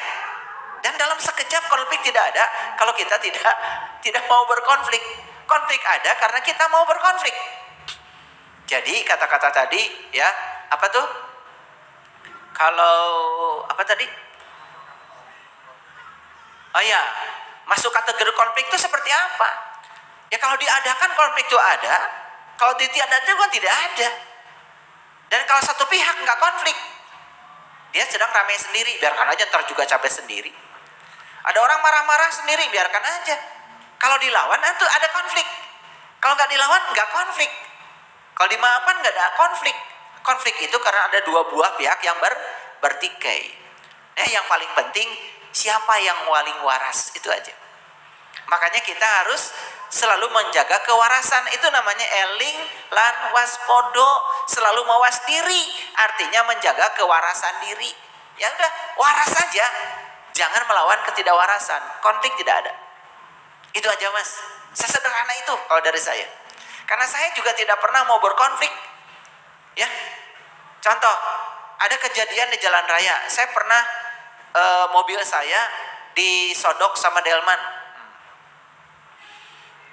[SPEAKER 2] Dan dalam sekejap konflik tidak ada kalau kita tidak mau berkonflik. Konflik ada karena kita mau berkonflik. Jadi kata-kata tadi ya, apa tuh? Kalau apa tadi? Oh ya, masuk kategori konflik itu seperti apa? Ya kalau diadakan konflik itu ada, kalau ditiadakan kan tidak ada. Dan kalau satu pihak nggak konflik, dia sedang ramai sendiri, biarkan aja, ntar juga capek sendiri. Ada orang marah-marah sendiri, biarkan aja. Kalau dilawan itu ada konflik. Kalau nggak dilawan nggak konflik. Kalau dimaafkan nggak ada konflik. Konflik itu karena ada dua buah pihak yang bertikai. Yang paling penting siapa yang paling waras, itu aja. Makanya kita harus selalu menjaga kewarasan. Itu namanya eling lan waspodo, selalu mawas diri, artinya menjaga kewarasan diri. Ya udah, waras saja, jangan melawan ketidakwarasan, konflik tidak ada. Itu aja Mas, sesederhana itu kalau dari saya. Karena saya juga tidak pernah mau berkonflik. Ya, contoh, ada kejadian di jalan raya, saya pernah mobil saya disodok sama delman.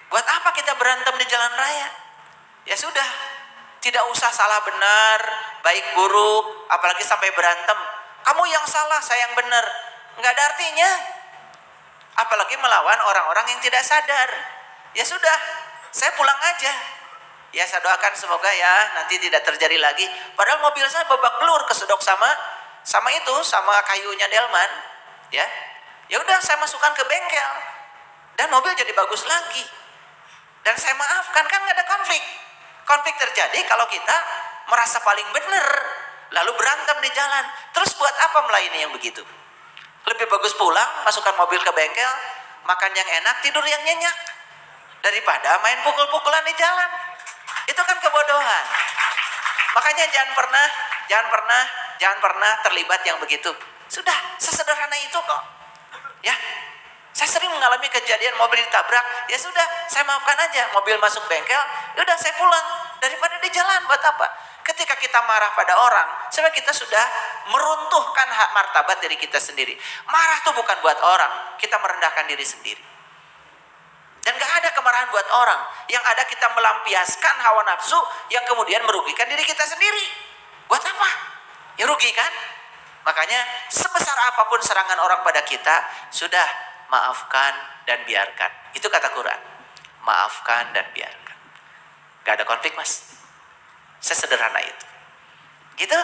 [SPEAKER 2] Buat apa kita berantem di jalan raya? Ya sudah, tidak usah salah benar, baik buruk, apalagi sampai berantem. Kamu yang salah, saya yang benar. Nggak ada artinya. Apalagi melawan orang-orang yang tidak sadar. Ya sudah, saya pulang aja. Ya saya doakan semoga ya nanti tidak terjadi lagi. Padahal mobil saya babak belur kesedok sama kayunya delman. Ya udah, saya masukkan ke bengkel dan mobil jadi bagus lagi. Dan saya maafkan, kan nggak ada konflik. Konflik terjadi kalau kita merasa paling benar, lalu berantem di jalan. Terus buat apa melayani yang begitu? Lebih bagus pulang, masukkan mobil ke bengkel, makan yang enak, tidur yang nyenyak, daripada main pukul-pukulan di jalan. Itu kan kebodohan. Makanya jangan pernah terlibat yang begitu. Sudah, sesederhana itu kok. Ya, saya sering mengalami kejadian mobil ditabrak. Ya sudah, saya maafkan aja. Mobil masuk bengkel, ya udah saya pulang. Daripada di jalan, buat apa? Ketika kita marah pada orang, sebenarnya kita sudah meruntuhkan hak martabat diri kita sendiri. Marah tuh bukan buat orang, kita merendahkan diri sendiri. Dan gak ada kemarahan buat orang. Yang ada kita melampiaskan hawa nafsu yang kemudian merugikan diri kita sendiri. Buat apa? Ya rugi kan? Makanya sebesar apapun serangan orang pada kita, sudah maafkan dan biarkan. Itu kata Quran. Maafkan dan biarkan. Gak ada konflik Mas. Sesederhana itu. Gitu.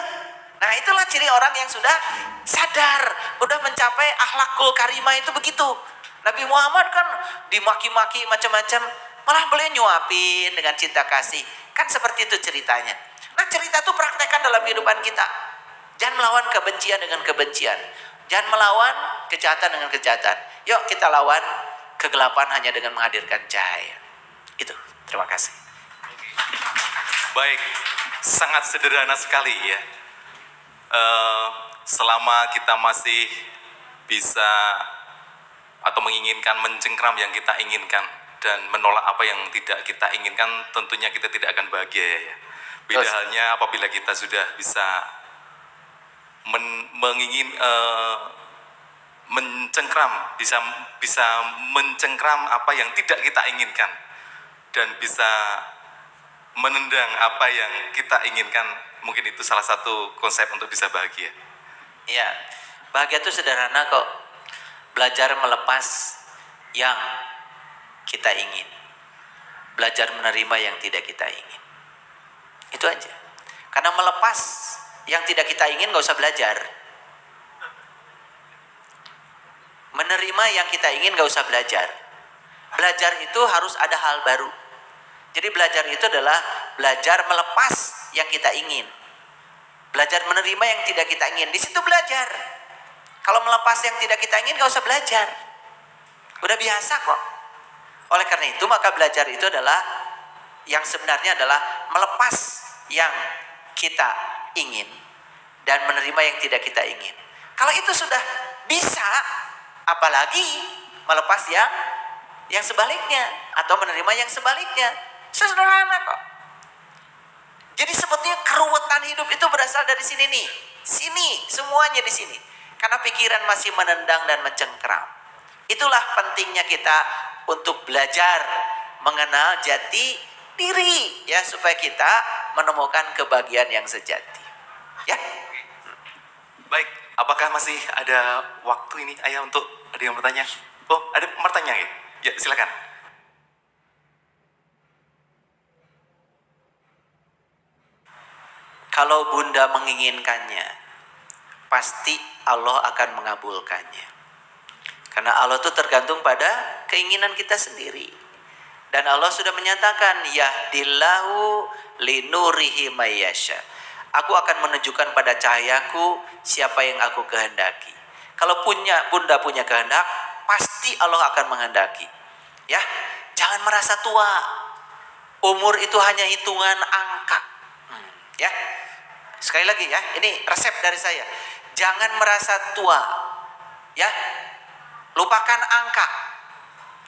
[SPEAKER 2] Nah itulah ciri orang yang sudah sadar, udah mencapai akhlakul karimah itu begitu. Nabi Muhammad kan dimaki-maki macam-macam, malah beliau nyuapin dengan cinta kasih. Kan seperti itu ceritanya. Nah cerita itu praktekkan dalam kehidupan kita. Jangan melawan kebencian dengan kebencian. Jangan melawan kejahatan dengan kejahatan. Yuk kita lawan kegelapan hanya dengan menghadirkan cahaya. Itu. Terima kasih.
[SPEAKER 1] Baik, sangat sederhana sekali ya. Selama kita masih bisa atau menginginkan mencengkram yang kita inginkan dan menolak apa yang tidak kita inginkan, tentunya kita tidak akan bahagia ya. Beda halnya apabila kita sudah bisa mencengkram, bisa mencengkram apa yang tidak kita inginkan dan bisa menendang apa yang kita inginkan. Mungkin itu salah satu konsep untuk bisa bahagia.
[SPEAKER 2] Ya, bahagia itu sederhana kok. Belajar melepas yang kita ingin, belajar menerima yang tidak kita ingin. Itu aja. Karena melepas yang tidak kita ingin gak usah belajar. Menerima yang kita ingin gak usah belajar. Belajar itu harus ada hal baru. Jadi belajar itu adalah belajar melepas yang kita ingin, belajar menerima yang tidak kita ingin. Di situ belajar. Kalau melepas yang tidak kita ingin gak usah belajar, udah biasa kok. Oleh karena itu maka belajar itu adalah yang sebenarnya adalah melepas yang kita ingin dan menerima yang tidak kita ingin. Kalau itu sudah bisa, apalagi melepas yang sebaliknya atau menerima yang sebaliknya. Sederhana kok. Jadi sebetulnya keruwetan hidup itu berasal dari sini nih. Sini, semuanya di sini. Karena pikiran masih menendang dan mencengkram. Itulah pentingnya kita untuk belajar mengenal jati diri ya, supaya kita menemukan kebahagiaan yang sejati. Ya.
[SPEAKER 1] Baik, apakah masih ada waktu ini Ayah untuk ada yang bertanya? Oh, ada pertanyaan ya? Ya, silakan.
[SPEAKER 2] Kalau Bunda menginginkannya, pasti Allah akan mengabulkannya. Karena Allah itu tergantung pada keinginan kita sendiri. Dan Allah sudah menyatakan, yahdillahu linurihi mayyasha. Aku akan menunjukkan pada cahayaku siapa yang aku kehendaki. Kalau Bunda punya kehendak, pasti Allah akan menghendaki. Ya, jangan merasa tua. Umur itu hanya hitungan angka. Ya, sekali lagi ya, ini resep dari saya. Jangan merasa tua. Ya, lupakan angka.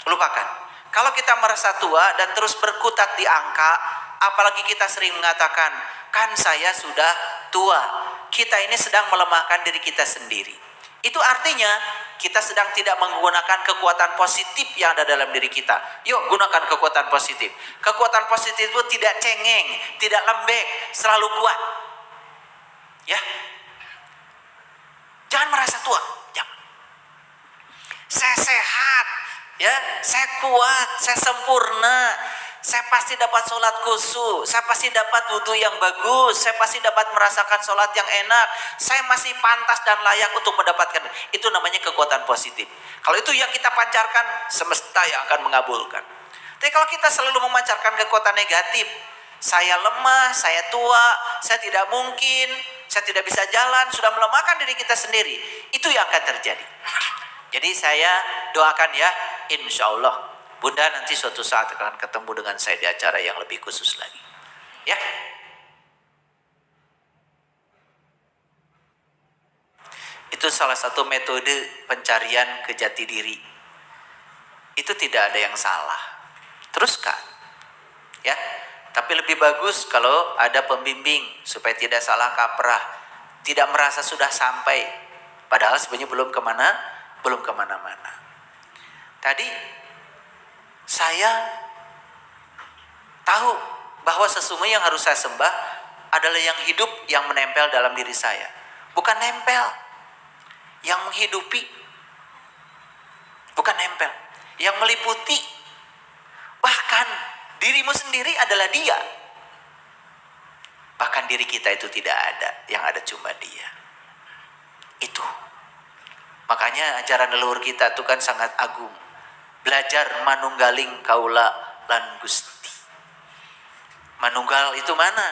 [SPEAKER 2] Lupakan. Kalau kita merasa tua dan terus berkutat di angka, apalagi kita sering mengatakan, kan saya sudah tua. Kita ini sedang melemahkan diri kita sendiri. Itu artinya kita sedang tidak menggunakan kekuatan positif yang ada dalam diri kita. Yuk gunakan kekuatan positif. Kekuatan positif itu tidak cengeng, tidak lembek, selalu kuat. Ya. Jangan merasa tua. Jangan. Saya sehat. Ya, saya kuat, saya sempurna, saya pasti dapat sholat khusyuk, saya pasti dapat wudhu yang bagus, saya pasti dapat merasakan sholat yang enak, saya masih pantas dan layak untuk mendapatkan. Itu namanya kekuatan positif. Kalau itu yang kita pancarkan, semesta yang akan mengabulkan. Tapi kalau kita selalu memancarkan kekuatan negatif, saya lemah, saya tua, saya tidak mungkin, saya tidak bisa jalan, sudah melemahkan diri kita sendiri, itu yang akan terjadi. Jadi saya doakan ya, insya Allah Bunda nanti suatu saat akan ketemu dengan saya di acara yang lebih khusus lagi. Ya. Itu salah satu metode pencarian ke jati diri. Itu tidak ada yang salah. Teruskan. Ya. Tapi lebih bagus kalau ada pembimbing supaya tidak salah kaprah, tidak merasa sudah sampai, padahal sebenarnya belum kemana-mana. Tadi saya tahu bahwa sesungguhnya yang harus saya sembah adalah yang hidup, yang menempel dalam diri saya. Bukan nempel, yang menghidupi. Bukan nempel, yang meliputi. Bahkan dirimu sendiri adalah dia. Bahkan diri kita itu tidak ada, yang ada cuma dia. Itu. Makanya ajaran leluhur kita itu kan sangat agung. Belajar manunggaling kaula lan Gusti. Manunggal itu mana?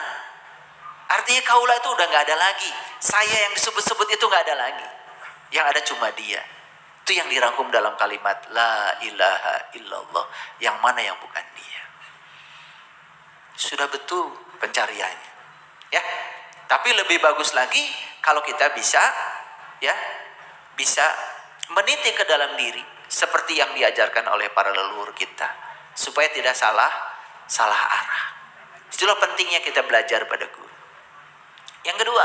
[SPEAKER 2] Artinya kaula itu udah gak ada lagi. Saya yang disebut-sebut itu gak ada lagi. Yang ada cuma dia. Itu yang dirangkum dalam kalimat La ilaha illallah. Yang mana yang bukan dia. Sudah betul pencariannya. Ya. Tapi lebih bagus lagi kalau kita bisa meniti ke dalam diri seperti yang diajarkan oleh para leluhur kita supaya tidak salah arah. Itulah pentingnya kita belajar pada guru. Yang kedua,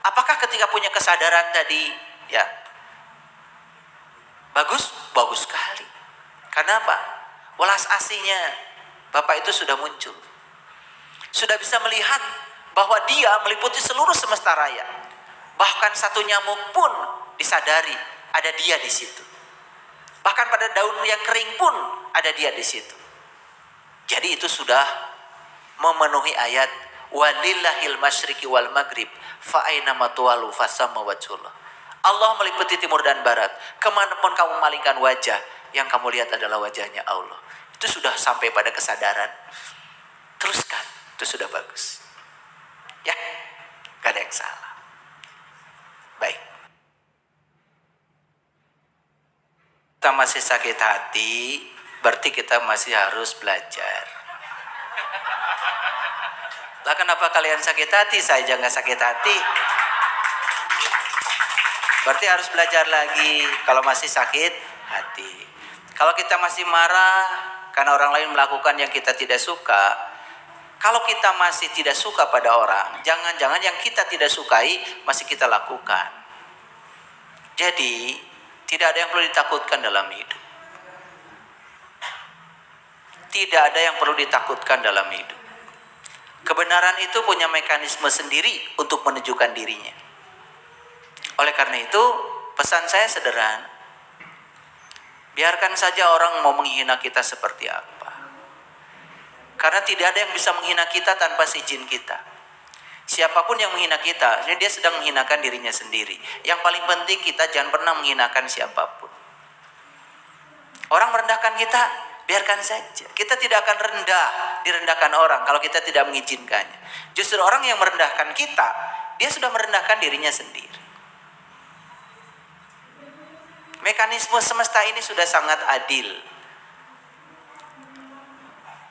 [SPEAKER 2] apakah ketika punya kesadaran tadi ya bagus sekali. Karena apa? Welas asihnya Bapak itu sudah muncul. Sudah bisa melihat bahwa dia meliputi seluruh semesta raya. Bahkan satu nyamuk pun disadari ada dia di situ. Bahkan pada daun yang kering pun ada dia di situ. Jadi itu sudah memenuhi ayat walillahil masyriqi wal maghrib fa aina matwalu fasamma wajhullah. Allah meliputi timur dan barat. Kemanapun kamu malingkan wajah, yang kamu lihat adalah wajahnya Allah. Itu sudah sampai pada kesadaran. Teruskan, itu sudah bagus. Ya, gak ada yang salah. Baik. Kita masih sakit hati, berarti kita masih harus belajar. Lah kenapa kalian sakit hati? Saya jangan sakit hati. Berarti harus belajar lagi kalau masih sakit hati. Kalau kita masih marah karena orang lain melakukan yang kita tidak suka, kalau kita masih tidak suka pada orang, jangan-jangan yang kita tidak sukai masih kita lakukan. Jadi, tidak ada yang perlu ditakutkan dalam hidup. Tidak ada yang perlu ditakutkan dalam hidup. Kebenaran itu punya mekanisme sendiri untuk menunjukkan dirinya. Oleh karena itu, pesan saya sederhana. Biarkan saja orang mau menghina kita seperti apa. Karena tidak ada yang bisa menghina kita tanpa izin kita. Siapapun yang menghina kita, dia sedang menghinakan dirinya sendiri. Yang paling penting kita jangan pernah menghinakan siapapun. Orang merendahkan kita, biarkan saja. Kita tidak akan direndahkan orang kalau kita tidak mengizinkannya. Justru orang yang merendahkan kita, dia sudah merendahkan dirinya sendiri. Mekanisme semesta ini sudah sangat adil.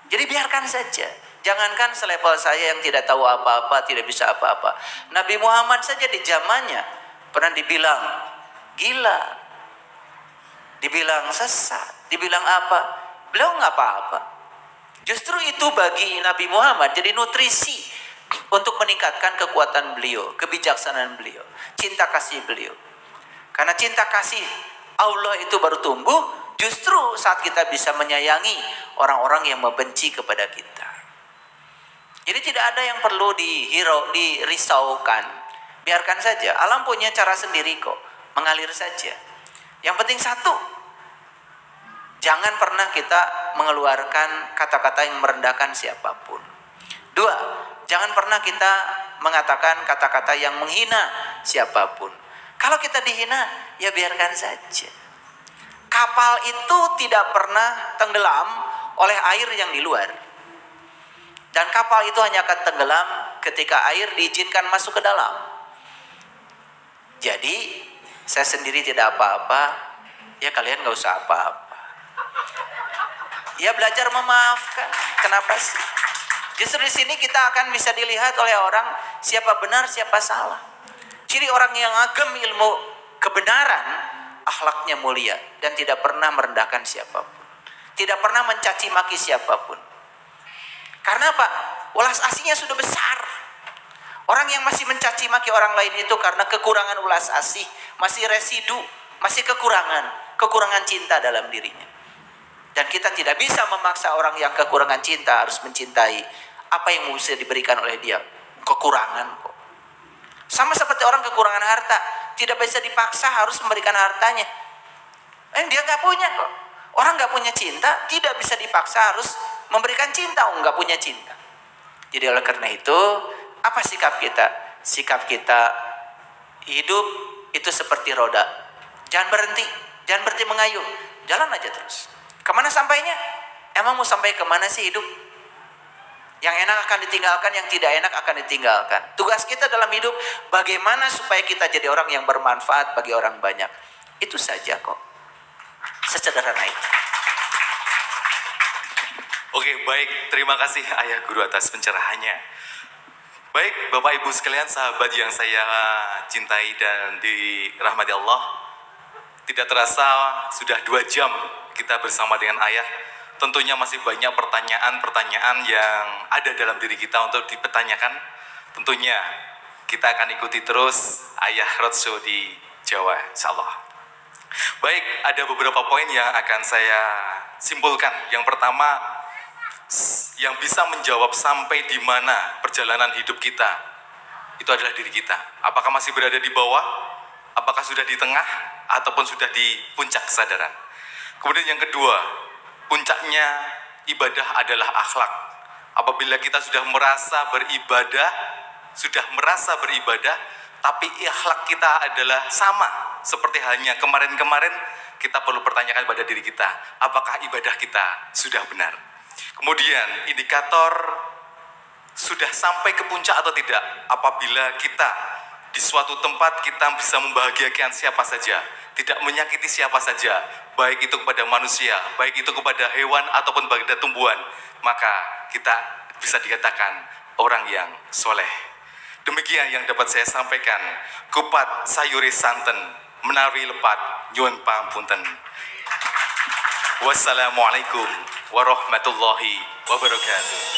[SPEAKER 2] Jadi biarkan saja. Jangankan selevel saya yang tidak tahu apa-apa, tidak bisa apa-apa. Nabi Muhammad saja di zamannya pernah dibilang gila, dibilang sesat, dibilang apa. Beliau nggak apa-apa. Justru itu bagi Nabi Muhammad jadi nutrisi untuk meningkatkan kekuatan beliau, kebijaksanaan beliau, cinta kasih beliau. Karena cinta kasih Allah itu baru tumbuh justru saat kita bisa menyayangi orang-orang yang membenci kepada kita. Jadi tidak ada yang perlu dirisaukan. Biarkan saja, alam punya cara sendiri kok, mengalir saja. Yang penting satu, jangan pernah kita mengeluarkan kata-kata yang merendahkan siapapun. Dua, jangan pernah kita mengatakan kata-kata yang menghina siapapun. Kalau kita dihina, ya biarkan saja. Kapal itu tidak pernah tenggelam oleh air yang di luar. Dan kapal itu hanya akan tenggelam ketika air diizinkan masuk ke dalam. Jadi, saya sendiri tidak apa-apa, ya kalian gak usah apa-apa. Ya belajar memaafkan. Kenapa sih? Justru di sini kita akan bisa dilihat oleh orang siapa benar, siapa salah. Ciri orang yang agem ilmu kebenaran, akhlaknya mulia dan tidak pernah merendahkan siapapun. Tidak pernah mencaci maki siapapun. Karena apa? Ulas asihnya sudah besar. Orang yang masih mencaci maki orang lain itu karena kekurangan ulas asih, masih residu, masih kekurangan cinta dalam dirinya. Dan kita tidak bisa memaksa orang yang kekurangan cinta harus mencintai apa yang bisa diberikan oleh dia. Kekurangan kok. Sama seperti orang kekurangan harta, tidak bisa dipaksa harus memberikan hartanya. Dia nggak punya kok. Orang nggak punya cinta, tidak bisa dipaksa harus memberikan cinta. Nggak punya cinta. Jadi oleh karena itu, apa sikap kita? Sikap kita hidup itu seperti roda. Jangan berhenti mengayuh. Jalan aja terus. Kemana sampainya? Emang mau sampai kemana sih hidup? Yang enak akan ditinggalkan, yang tidak enak akan ditinggalkan. Tugas kita dalam hidup, bagaimana supaya kita jadi orang yang bermanfaat bagi orang banyak. Itu saja kok. Sesederhana itu.
[SPEAKER 1] Oke, baik. Terima kasih Ayah Guru atas pencerahannya. Baik, Bapak Ibu sekalian, sahabat yang saya cintai dan dirahmati Allah. Tidak terasa sudah 2 jam kita bersama dengan Ayah. Tentunya masih banyak pertanyaan-pertanyaan yang ada dalam diri kita untuk dipertanyakan. Tentunya kita akan ikuti terus Ayah Roadshow di Jawa, insyaallah. Baik, ada beberapa poin yang akan saya simpulkan. Yang pertama, yang bisa menjawab sampai di mana perjalanan hidup kita, itu adalah diri kita. Apakah masih berada di bawah, apakah sudah di tengah, ataupun sudah di puncak kesadaran. Kemudian yang kedua, puncaknya ibadah adalah akhlak. Apabila kita sudah merasa beribadah, tapi akhlak kita adalah sama seperti halnya kemarin-kemarin, kita perlu pertanyakan pada diri kita, apakah ibadah kita sudah benar. Kemudian indikator sudah sampai ke puncak atau tidak, apabila kita di suatu tempat kita bisa membahagiakan siapa saja, tidak menyakiti siapa saja, baik itu kepada manusia, baik itu kepada hewan ataupun kepada tumbuhan, maka kita bisa dikatakan orang yang soleh. Demikian yang dapat saya sampaikan. Kupat sayuri santen, menawi lepat nyuwun pangapunten. Wassalamualaikum warahmatullahi wabarakatuh.